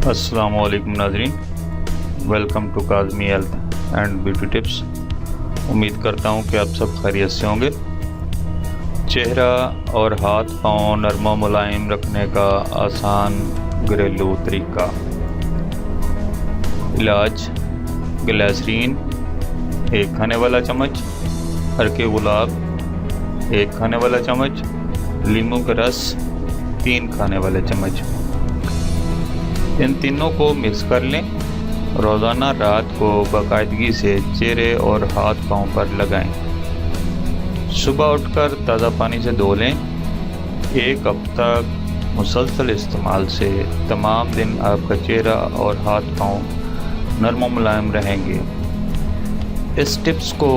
अस्सलामुअलैकुम नाज़रीन, welcome to Kazmi health and beauty tips. उम्मीद करता हूँ कि आप सब खैरियत से होंगे। चेहरा और हाथ पाँव नरम मुलायम रखने का आसान घरेलू तरीका। इलाज: ग्लिसरीन 1 खाने वाला चम्मच, अर्के गुलाब 1 खाने वाला चम्मच, नींबू का रस 3 खाने वाले चम्मच। इन तीनों को मिक्स कर लें। रोज़ाना रात को बाकायदगी से चेहरे और हाथ पाँव पर लगाएं। सुबह उठकर ताज़ा पानी से धो लें। 1 हफ्ता मुसलसल इस्तेमाल से तमाम दिन आपका चेहरा और हाथ पाँव नरम मुलायम रहेंगे। इस टिप्स को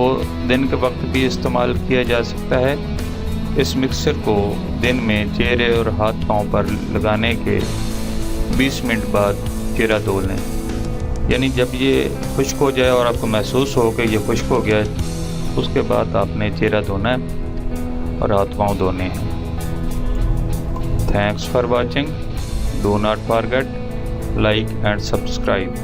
दिन के वक्त भी इस्तेमाल किया जा सकता है। इस मिक्सचर को दिन में चेहरे और हाथ पाँव पर लगाने के 20 मिनट बाद चेहरा धो लें। यानी जब ये खुश्क हो जाए और आपको महसूस हो कि ये खुश्क हो गया है, उसके बाद आपने चेहरा धोना है और हाथ पाँव धोने हैं। Thanks for watching. Do not forget like and subscribe.